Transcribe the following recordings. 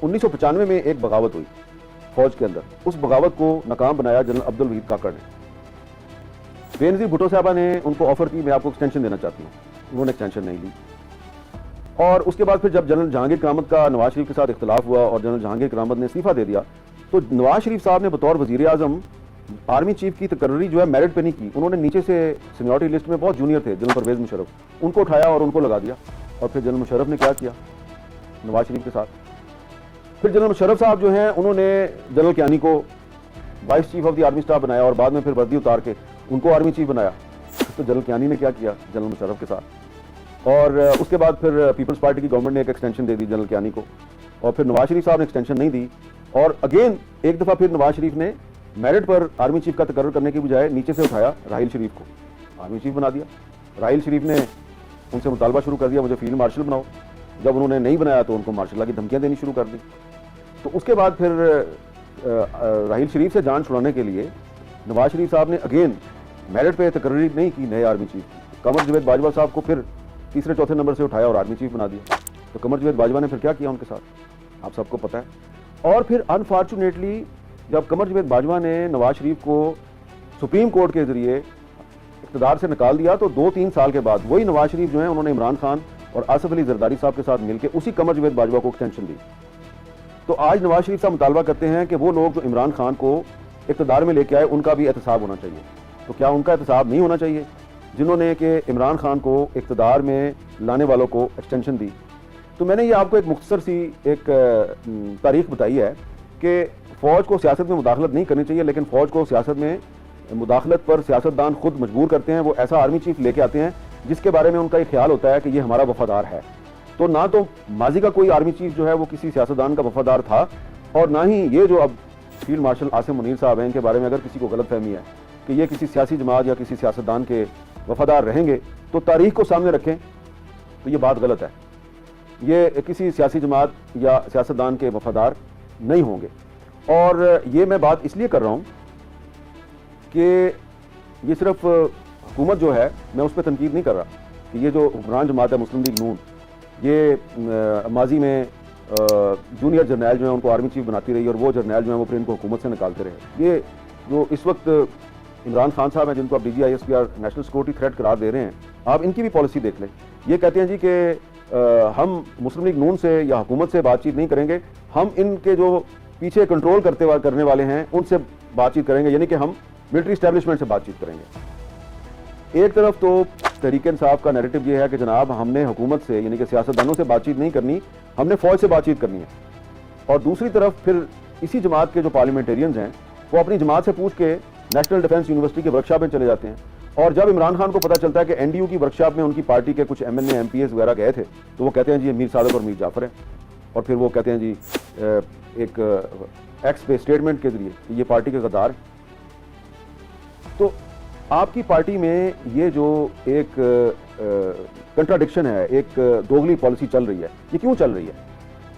1995 میں ایک بغاوت ہوئی فوج کے اندر. اس بغاوت کو ناکام بنایا جنرل عبدالوحید کاکڑ نے. بے نظیر بھٹو صاحبہ نے ان کو آفر کی میں آپ کو ایکسٹینشن دینا چاہتی ہوں, انہوں نے ایکسٹینشن نہیں لی. اور اس کے بعد پھر جب جنرل جہانگیر کرامت کا نواز شریف کے ساتھ اختلاف ہوا اور جنرل جہانگیر کرامت نے استعفیٰ دے دیا, تو نواز شریف صاحب نے بطور وزیر اعظم آرمی چیف کی تقرری جو ہے میرٹ پہ نہیں کی. انہوں نے نیچے سے سینیورٹی لسٹ میں بہت جونیئر تھے جنرل پرویز مشرف, ان کو اٹھایا اور ان کو لگا دیا. اور پھر جنرل مشرف نے کیا کیا نواز شریف کے ساتھ, پھر جنرل مشرف صاحب جو ہیں انہوں نے جنرل کیانی کو vice chief of the army staff بنایا اور بعد میں پھر وردی اتار کے ان کو آرمی چیف بنایا. تو جنرل کیانی نے کیا کیا جنرل مشرف کے ساتھ. اور اس کے بعد پھر پیپلز پارٹی کی گورنمنٹ نے ایک ایکسٹینشن دے دی جنرل کیانی کو, اور پھر نواز شریف صاحب نے ایکسٹینشن نہیں دی. اور اگین ایک دفعہ پھر نواز شریف نے میرٹ پر آرمی چیف کا تقرر کرنے کی بجائے نیچے سے اٹھایا راحیل شریف کو آرمی چیف بنا دیا. راحیل شریف نے ان سے مطالبہ شروع کر دیا مجھے فیلڈ مارشل بناؤ. جب انہوں نے نہیں بنایا تو ان کو مارشل لا کی دھمکیاں دینی شروع کر دی. تو اس کے بعد پھر راحیل شریف سے جان چھڑانے کے لیے نواز شریف صاحب نے اگین میرٹ پہ تقرری نہیں کی نئے آرمی چیف کی. قمر جاوید باجوہ صاحب کو پھر تیسرے چوتھے نمبر سے اٹھایا اور آرمی چیف بنا دیا. تو قمر جاوید باجوہ نے پھر کیا کیا ان کے ساتھ آپ سب کو پتہ ہے. اور پھر انفارچونیٹلی جب قمر جاوید باجوہ نے نواز شریف کو سپریم کورٹ کے ذریعے اقتدار سے نکال دیا, تو 2-3 سال کے بعد وہی نواز شریف جو ہیں انہوں نے عمران خان اور آصف علی زرداری صاحب کے ساتھ مل کے اسی قمر جاوید باجوہ کو ایکسٹینشن دی. تو آج نواز شریف صاحب مطالبہ کرتے ہیں کہ وہ لوگ جو عمران خان کو اقتدار میں لے کے آئے ان کا بھی احتساب ہونا چاہیے. تو کیا ان کا احتساب نہیں ہونا چاہیے جنہوں نے کہ عمران خان کو اقتدار میں لانے والوں کو ایکسٹینشن دی؟ تو میں نے یہ آپ کو ایک مختصر سی ایک تاریخ بتائی ہے کہ فوج کو سیاست میں مداخلت نہیں کرنی چاہیے, لیکن فوج کو سیاست میں مداخلت پر سیاستدان خود مجبور کرتے ہیں. وہ ایسا آرمی چیف لے کے آتے ہیں جس کے بارے میں ان کا یہ خیال ہوتا ہے کہ یہ ہمارا وفادار ہے. تو نہ تو ماضی کا کوئی آرمی چیف جو ہے وہ کسی سیاستدان کا وفادار تھا, اور نہ ہی یہ جو اب فیلڈ مارشل عاصم منیر صاحب ہیں ان کے بارے میں اگر کسی کو غلط فہمی ہے کہ یہ کسی سیاسی جماعت یا کسی سیاستدان کے وفادار رہیں گے, تو تاریخ کو سامنے رکھیں تو یہ بات غلط ہے. یہ کسی سیاسی جماعت یا سیاستدان کے وفادار نہیں ہوں گے. اور یہ میں بات اس لیے کر رہا ہوں کہ یہ صرف حکومت جو ہے میں اس پہ تنقید نہیں کر رہا کہ یہ جو حکمران جماعت ہے مسلم لیگ نون, یہ ماضی میں جونیئر جرنیل جو ہیں ان کو آرمی چیف بناتی رہی اور وہ جرنیل جو ہیں وہ پھر ان کو حکومت سے نکالتے رہے. یہ جو اس وقت عمران خان صاحب ہیں جن کو آپ DGISPR نیشنل سیکورٹی تھریٹ قرار دے رہے ہیں, آپ ان کی بھی پالیسی دیکھ لیں. یہ کہتے ہیں جی کہ ہم مسلم لیگ نون سے یا حکومت سے بات چیت نہیں کریں گے, ہم ان کے جو پیچھے کنٹرول کرنے والے ہیں ان سے بات چیت کریں گے, یعنی کہ ہم ملٹری اسٹیبلشمنٹ سے بات چیت کریں گے. ایک طرف تو تحریک انصاف کا نیریٹو یہ ہے کہ جناب ہم نے حکومت سے یعنی کہ سیاستدانوں سے بات چیت نہیں کرنی, ہم نے فوج سے بات چیت کرنی ہے. اور دوسری طرف پھر اسی جماعت کے جو پارلیمنٹیرینز ہیں وہ اپنی جماعت سے پوچھ کے نیشنل ڈیفنس یونیورسٹی کے ورکشاپ میں چلے جاتے ہیں, اور جب عمران خان کو پتہ چلتا ہے کہ NDU کی ورکشاپ میں ان کی پارٹی کے کچھ MNA MPs وغیرہ گئے تھے, تو وہ کہتے ہیں جی یہ میر صادق اور میر جعفر ہیں, اور پھر وہ کہتے ہیں جی ایک ایکس پہ اسٹیٹمنٹ کے ذریعے کہ یہ پارٹی کے غدار. تو آپ کی پارٹی میں یہ جو ایک کنٹراڈکشن ہے, ایک دوگلی پالیسی چل رہی ہے, یہ کیوں چل رہی ہے؟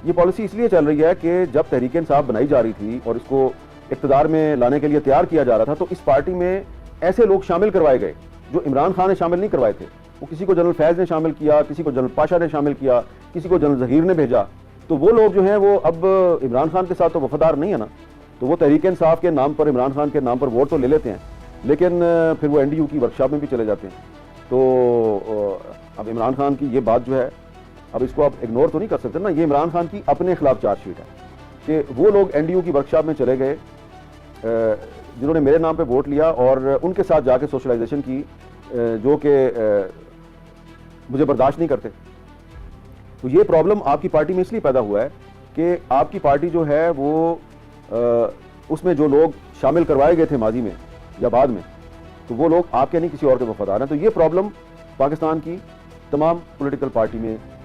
یہ پالیسی اس لیے چل رہی ہے کہ جب تحریک انصاف بنائی جا رہی تھی اور اس کو اقتدار میں لانے کے لیے تیار کیا جا رہا تھا, تو اس پارٹی میں ایسے لوگ شامل کروائے گئے جو عمران خان نے شامل نہیں کروائے تھے. وہ کسی کو جنرل فیض نے شامل کیا, کسی کو جنرل پاشا نے شامل کیا, کسی کو جنرل ظہیر نے بھیجا. تو وہ لوگ جو ہیں وہ اب عمران خان کے ساتھ تو وفادار نہیں ہے نا, تو وہ تحریک انصاف کے نام پر عمران خان کے نام پر ووٹ تو لے لیتے ہیں, لیکن پھر وہ NDU کی ورکشاپ میں بھی چلے جاتے ہیں. تو اب عمران خان کی یہ بات جو ہے اب اس کو آپ اگنور تو نہیں کر سکتے نا, یہ عمران خان کی اپنے خلاف چارج شیٹ ہے کہ وہ لوگ NDU کی ورکشاپ میں چلے گئے جنہوں نے میرے نام پہ ووٹ لیا اور ان کے ساتھ جا کے سوشلائزیشن کی جو کہ مجھے برداشت نہیں کرتے. تو یہ پرابلم آپ کی پارٹی میں اس لیے پیدا ہوا ہے کہ آپ کی پارٹی جو ہے وہ اس میں جو لوگ شامل کروائے گئے تھے ماضی میں یا بعد میں, تو وہ لوگ آپ کے نہیں کسی اور کے وفادار ہیں. تو یہ پرابلم پاکستان کی تمام پولیٹیکل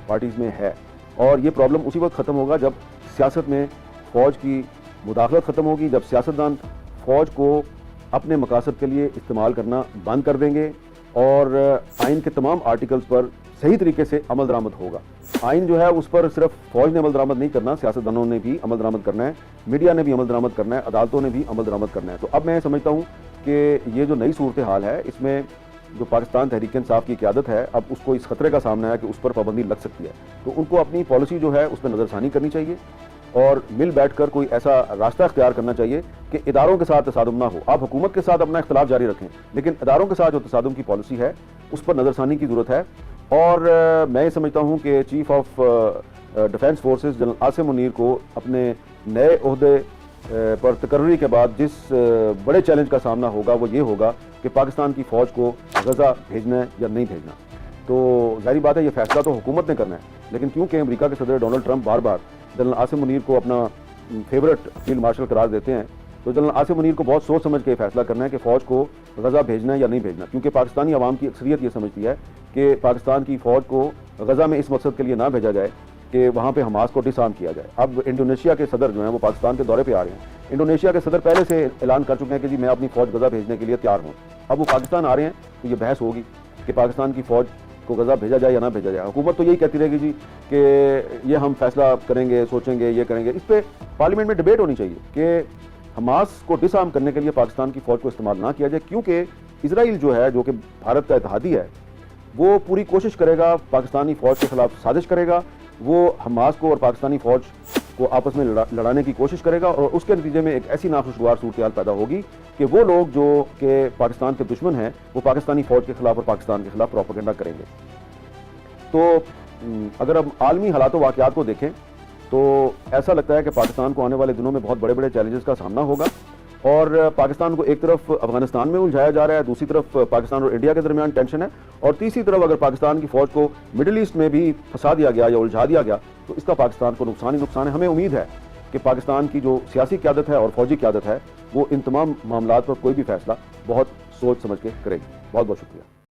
پارٹیز میں ہے, اور یہ پرابلم اسی وقت ختم ہوگا جب سیاست میں فوج کی مداخلت ختم ہوگی, جب سیاستدان فوج کو اپنے مقاصد کے لیے استعمال کرنا بند کر دیں گے اور آئین کے تمام آرٹیکلز پر صحیح طریقے سے عمل درآمد ہوگا. آئین جو ہے اس پر صرف فوج نے عمل درآمد نہیں کرنا, سیاستدانوں نے بھی عمل درآمد کرنا ہے, میڈیا نے بھی عمل درآمد کرنا ہے, عدالتوں نے بھی عمل درآمد کرنا ہے. تو اب میں سمجھتا ہوں کہ یہ جو نئی صورتحال ہے اس میں جو پاکستان تحریک انصاف کی قیادت ہے اب اس کو اس خطرے کا سامنا ہے کہ اس پر پابندی لگ سکتی ہے. تو ان کو اپنی پالیسی جو ہے اس پہ نظر ثانی کرنی چاہیے اور مل بیٹھ کر کوئی ایسا راستہ اختیار کرنا چاہیے کہ اداروں کے ساتھ تصادم نہ ہو. آپ حکومت کے ساتھ اپنا اختلاف جاری رکھیں, لیکن اداروں کے ساتھ جو تصادم کی پالیسی ہے اس پر نظر ثانی کی ضرورت ہے. اور میں یہ سمجھتا ہوں کہ chief of defence forces general Asim Munir کو اپنے نئے عہدے پر تقرری کے بعد جس بڑے چیلنج کا سامنا ہوگا وہ یہ ہوگا کہ پاکستان کی فوج کو غزہ بھیجنا ہے یا نہیں بھیجنا. تو ظاہری بات ہے یہ فیصلہ تو حکومت نے کرنا ہے, لیکن کیونکہ امریکہ کے صدر ڈونلڈ ٹرمپ بار بار جنرل عاصم منیر کو اپنا فیورٹ فیلڈ مارشل قرار دیتے ہیں, تو جنرل عاصم منیر کو بہت سوچ سمجھ کے فیصلہ کرنا ہے کہ فوج کو غزہ بھیجنا ہے یا نہیں بھیجنا, کیونکہ پاکستانی عوام کی اکثریت یہ سمجھتی ہے کہ پاکستان کی فوج کو غزہ میں اس مقصد کے لیے نہ بھیجا جائے کہ وہاں پہ حماس کو ڈس آرم کیا جائے. اب انڈونیشیا کے صدر جو ہیں وہ پاکستان کے دورے پہ آ رہے ہیں. انڈونیشیا کے صدر پہلے سے اعلان کر چکے ہیں کہ جی میں اپنی فوج غزہ بھیجنے کے لیے تیار ہوں. اب وہ پاکستان آ رہے ہیں تو یہ بحث ہوگی کہ پاکستان کی فوج کو غزہ بھیجا جائے یا نہ بھیجا جائے. حکومت تو یہی کہتی رہے گی جی کہ یہ ہم فیصلہ کریں گے, سوچیں گے, یہ کریں گے. اس پہ پارلیمنٹ میں ڈبیٹ ہونی چاہیے کہ حماس کو ڈس آرم کرنے کے لیے پاکستان کی فوج کو استعمال نہ کیا جائے, کیونکہ اسرائیل جو ہے جو کہ بھارت کا اتحادی ہے وہ پوری کوشش کرے گا, پاکستانی فوج کے خلاف سازش کرے گا, وہ حماس کو اور پاکستانی فوج کو آپس میں لڑانے کی کوشش کرے گا, اور اس کے نتیجے میں ایک ایسی ناخوشگوار صورتحال پیدا ہوگی کہ وہ لوگ جو کہ پاکستان کے دشمن ہیں وہ پاکستانی فوج کے خلاف اور پاکستان کے خلاف پروپیگنڈا کریں گے. تو اگر اب عالمی حالات و واقعات کو دیکھیں تو ایسا لگتا ہے کہ پاکستان کو آنے والے دنوں میں بہت بڑے بڑے چیلنجز کا سامنا ہوگا, اور پاکستان کو ایک طرف افغانستان میں الجھایا جا رہا ہے, دوسری طرف پاکستان اور انڈیا کے درمیان ٹینشن ہے, اور تیسری طرف اگر پاکستان کی فوج کو مڈل ایسٹ میں بھی پھنسا دیا گیا یا الجھا دیا گیا تو اس کا پاکستان کو نقصان ہی نقصان ہے. ہمیں امید ہے کہ پاکستان کی جو سیاسی قیادت ہے اور فوجی قیادت ہے وہ ان تمام معاملات پر کوئی بھی فیصلہ بہت سوچ سمجھ کے کرے گی. بہت بہت شکریہ.